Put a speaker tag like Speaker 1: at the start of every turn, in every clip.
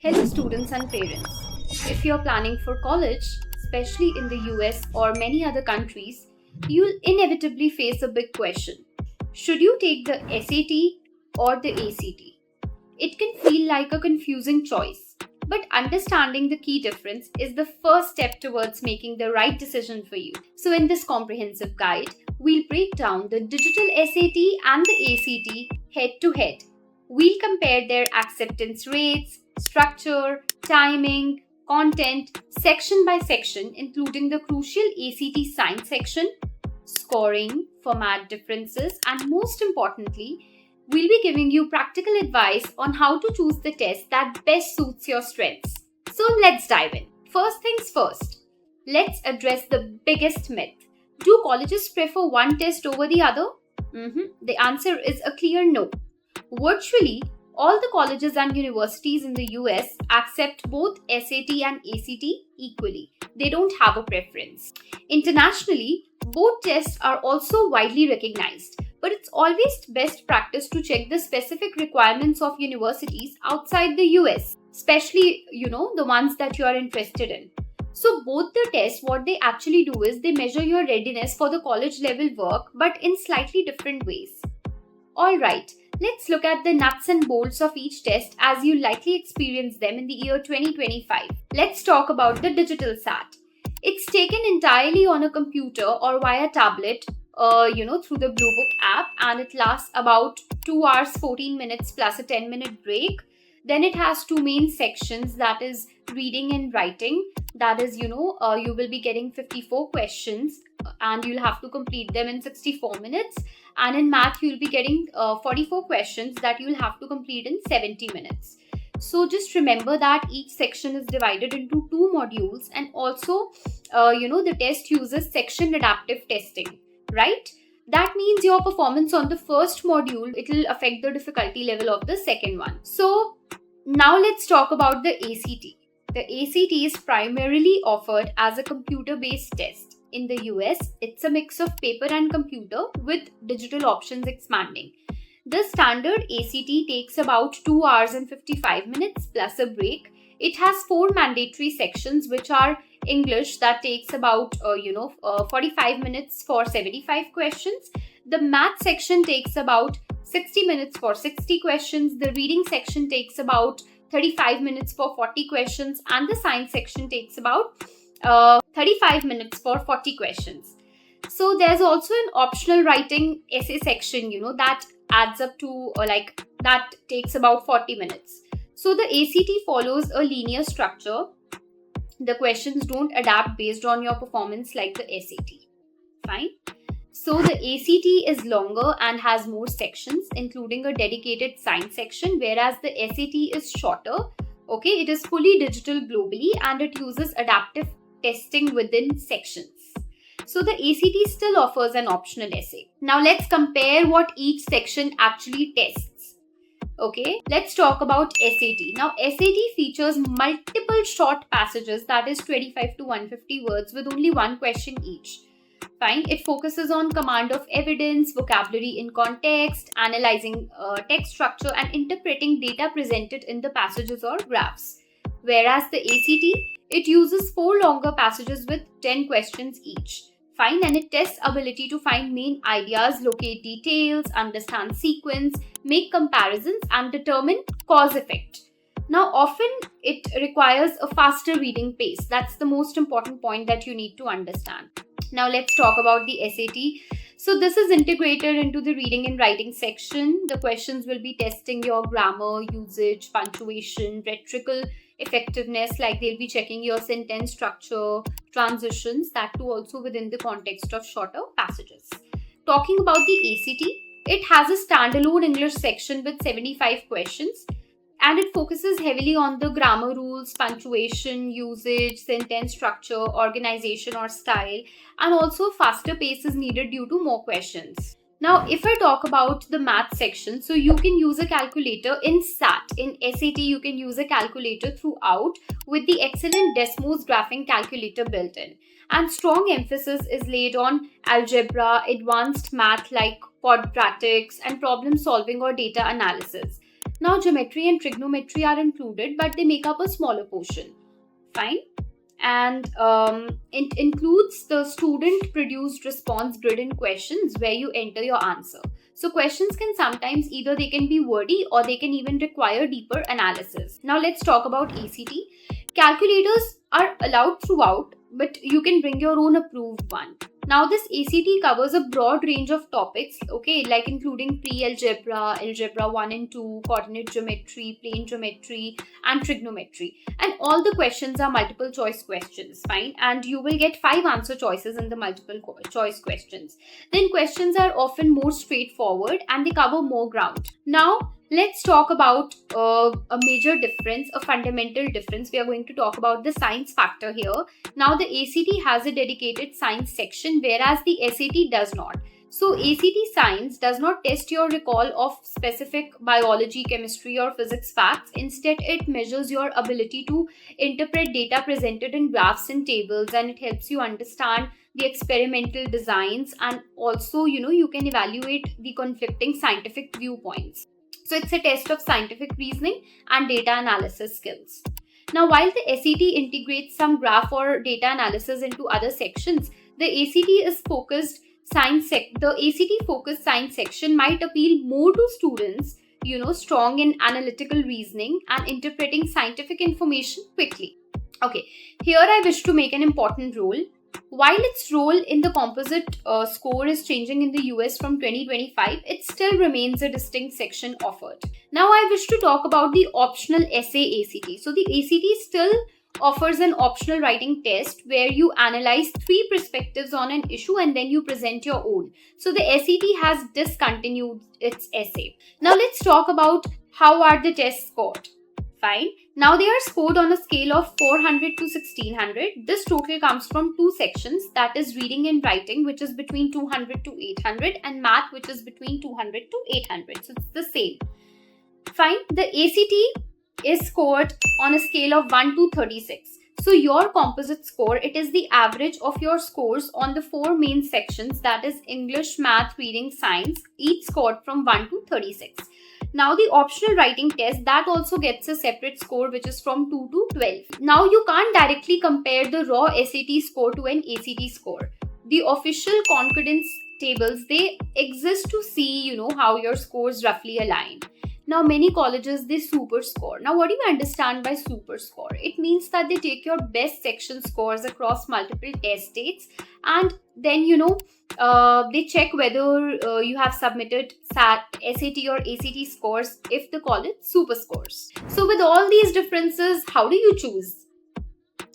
Speaker 1: Hello, students and parents. If you're planning for college, especially in the US or many other countries, you'll inevitably face a big question. Should you take the SAT or the ACT? It can feel like a confusing choice, but understanding the key difference is the first step towards making the right decision for you. So, in this comprehensive guide, we'll break down the digital SAT and the ACT head to head. We'll compare their acceptance rates, structure, timing, content, section by section, including the crucial ACT science section, scoring, format differences, and most importantly, we'll be giving you practical advice on how to choose the test that best suits your strengths. So let's dive in. First things first, let's address the biggest myth. Do colleges prefer one test over the other? The answer is a clear no. Virtually, all the colleges and universities in the US accept both SAT and ACT equally. They don't have a preference. Internationally, both tests are also widely recognized, but it's always best practice to check the specific requirements of universities outside the US, especially, the ones that you are interested in. So both the tests, what they actually do is they measure your readiness for the college level work, but in slightly different ways. Alright, let's look at the nuts and bolts of each test as you likely experience them in the year 2025. Let's talk about the digital SAT. It's taken entirely on a computer or via tablet, through the Blue Book app, and it lasts about 2 hours 14 minutes plus a 10-minute break. Then it has two main sections, that is reading and writing. That is, you will be getting 54 questions and you'll have to complete them in 64 minutes. And in math, you'll be getting 44 questions that you'll have to complete in 70 minutes. So just remember that each section is divided into two modules, and also, the test uses section adaptive testing, right? That means your performance on the first module, it will affect the difficulty level of the second one. So now let's talk about the ACT. The ACT is primarily offered as a computer-based test. In the US, it's a mix of paper and computer with digital options expanding. The standard ACT takes about 2 hours and 55 minutes plus a break. It has 4 mandatory sections, which are English, that takes about 45 minutes for 75 questions. The math section takes about 60 minutes for 60 questions. The reading section takes about 35 minutes for 40 questions, and the science section takes about 35 minutes for 40 questions. So there's also an optional writing essay section, that adds up to that takes about 40 minutes. So the ACT follows a linear structure. The questions don't adapt based on your performance like the SAT. Fine. So the ACT is longer and has more sections, including a dedicated science section, whereas the SAT is shorter. Okay, it is fully digital globally and it uses adaptive testing within sections. So the ACT still offers an optional essay. Now let's compare what each section actually tests. Okay, let's talk about SAT. Now SAT features multiple short passages, that is 25 to 150 words with only one question each. Fine. It focuses on command of evidence, vocabulary in context, analyzing text structure, and interpreting data presented in the passages or graphs. Whereas the ACT, it uses 4 longer passages with 10 questions each. Fine. And it tests ability to find main ideas, locate details, understand sequence, make comparisons, and determine cause-effect. Now, often it requires a faster reading pace. That's the most important point that you need to understand. Now let's talk about the SAT. So this is integrated into the reading and writing section. The questions will be testing your grammar, usage, punctuation, rhetorical effectiveness, like they'll be checking your sentence structure, transitions, that too also within the context of shorter passages. Talking about the ACT, it has a standalone English section with 75 questions. And it focuses heavily on the grammar rules, punctuation, usage, sentence structure, organization or style, and also faster pace is needed due to more questions. Now, if I talk about the math section, so you can use a calculator in SAT. In SAT, you can use a calculator throughout with the excellent Desmos graphing calculator built in. And strong emphasis is laid on algebra, advanced math like quadratics, and problem solving or data analysis. Now, geometry and trigonometry are included, but they make up a smaller portion. Fine. And it includes the student produced response grid in questions where you enter your answer. So questions can sometimes either they can be wordy or they can even require deeper analysis. Now let's talk about ACT. Calculators are allowed throughout, but you can bring your own approved one. Now this ACT covers a broad range of topics, okay, like including pre-algebra, algebra 1 and 2, coordinate geometry, plane geometry, and trigonometry. And all the questions are multiple choice questions, fine, and you will get 5 answer choices in the multiple choice questions. Then questions are often more straightforward and they cover more ground. Now let's talk about a major difference, a fundamental difference. We are going to talk about the science factor here. Now the ACT has a dedicated science section, whereas the SAT does not. So ACT Science does not test your recall of specific biology, chemistry or physics facts. Instead, it measures your ability to interpret data presented in graphs and tables, and it helps you understand the experimental designs, and also you can evaluate the conflicting scientific viewpoints. So it's a test of scientific reasoning and data analysis skills. Now, while the SAT integrates some graph or data analysis into other sections, the ACT focused science section might appeal more to students, strong in analytical reasoning and interpreting scientific information quickly. Okay, here I wish to make an important rule. While its role in the composite score is changing in the US from 2025, it still remains a distinct section offered. Now I wish to talk about the optional essay ACT. So the ACT still offers an optional writing test where you analyze 3 perspectives on an issue and then you present your own. So the SAT has discontinued its essay. Now let's talk about how are the tests scored. Fine. Now they are scored on a scale of 400 to 1600. This total comes from 2 sections, that is reading and writing, which is between 200 to 800, and math, which is between 200 to 800. So it's the same. Fine. The ACT is scored on a scale of 1 to 36. So your composite score, it is the average of your scores on the 4 main sections, that is English, math, reading, science, each scored from 1 to 36. Now the optional writing test, that also gets a separate score, which is from 2 to 12. Now you can't directly compare the raw SAT score to an ACT score. The official concordance tables, they exist to see, how your scores roughly align. Now many colleges, they super score. Now what do you understand by super score? It means that they take your best section scores across multiple test dates, and then they check whether you have submitted SAT or ACT scores if they call it super scores. So with all these differences, how do you choose?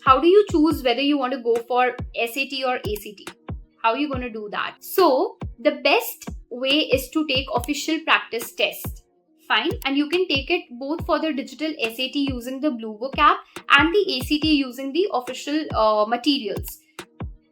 Speaker 1: How do you choose whether you want to go for SAT or ACT? How are you going to do that? So the best way is to take official practice test. Fine, and you can take it both for the digital SAT using the Blue Book app and the ACT using the official materials.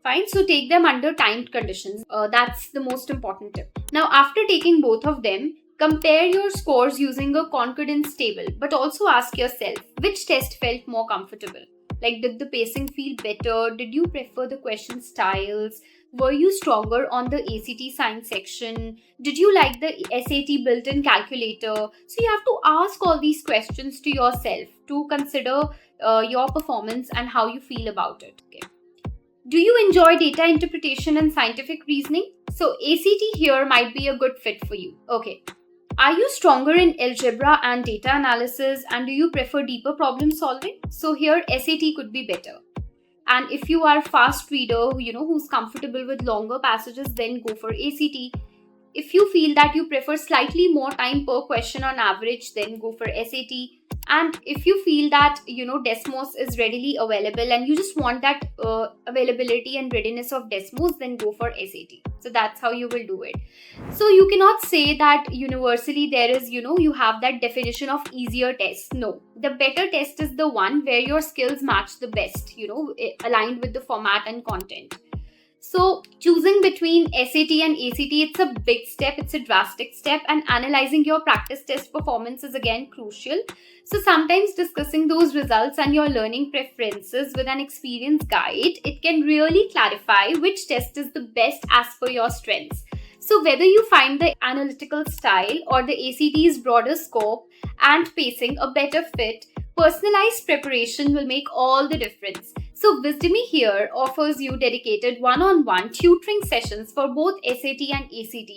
Speaker 1: Fine, so take them under timed conditions. That's the most important tip. Now, after taking both of them, compare your scores using a concordance table, but also ask yourself, which test felt more comfortable? Like, did the pacing feel better? Did you prefer the question styles? Were you stronger on the ACT science section? Did you like the SAT built-in calculator? So you have to ask all these questions to yourself to consider your performance and how you feel about it. Okay. Do you enjoy data interpretation and scientific reasoning? So ACT here might be a good fit for you. Okay. Are you stronger in algebra and data analysis, and do you prefer deeper problem solving? So here SAT could be better. And if you are a fast reader, who's comfortable with longer passages, then go for ACT. If you feel that you prefer slightly more time per question on average, then go for SAT. And if you feel that, Desmos is readily available and you just want that availability and readiness of Desmos, then go for SAT. So that's how you will do it. So you cannot say that universally there is, you have that definition of easier test. No, the better test is the one where your skills match the best, aligned with the format and content. So choosing between SAT and ACT, it's a big step, it's a drastic step, and analyzing your practice test performance is again crucial. So sometimes discussing those results and your learning preferences with an experienced guide, it can really clarify which test is the best as per your strengths. So, whether you find the analytical style or the ACT's broader scope and pacing a better fit, personalized preparation will make all the difference. So, Wisdomi here offers you dedicated one on one tutoring sessions for both SAT and ACT,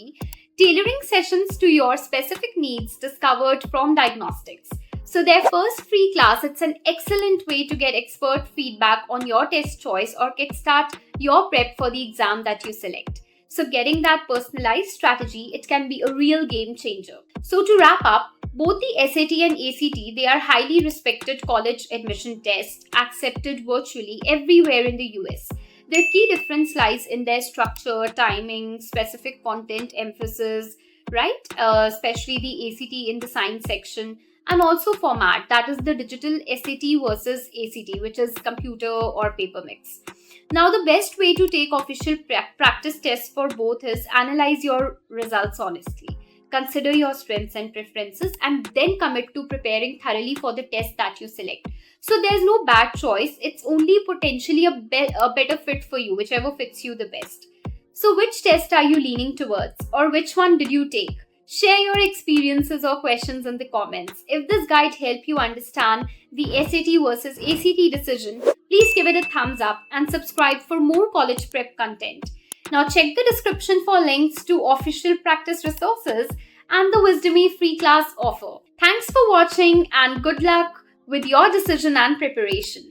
Speaker 1: tailoring sessions to your specific needs discovered from diagnostics. So, their first free class, it's an excellent way to get expert feedback on your test choice or kickstart your prep for the exam that you select. So, getting that personalized strategy, it can be a real game changer. So, to wrap up, both the SAT and ACT, they are highly respected college admission tests accepted virtually everywhere in the US. Their key difference lies in their structure, timing, specific content emphasis, right? Especially the ACT in the science section, and also format, that is the digital SAT versus ACT, which is computer or paper mix. Now, the best way to take official practice tests for both is analyze your results honestly. Consider your strengths and preferences and then commit to preparing thoroughly for the test that you select. So, there's no bad choice, it's only potentially a better fit for you, whichever fits you the best. So, which test are you leaning towards, or which one did you take? Share your experiences or questions in the comments. If this guide helped you understand the SAT versus ACT decision, please give it a thumbs up and subscribe for more college prep content. Now check the description for links to official practice resources and the Wisdomi free class offer. Thanks for watching and good luck with your decision and preparation.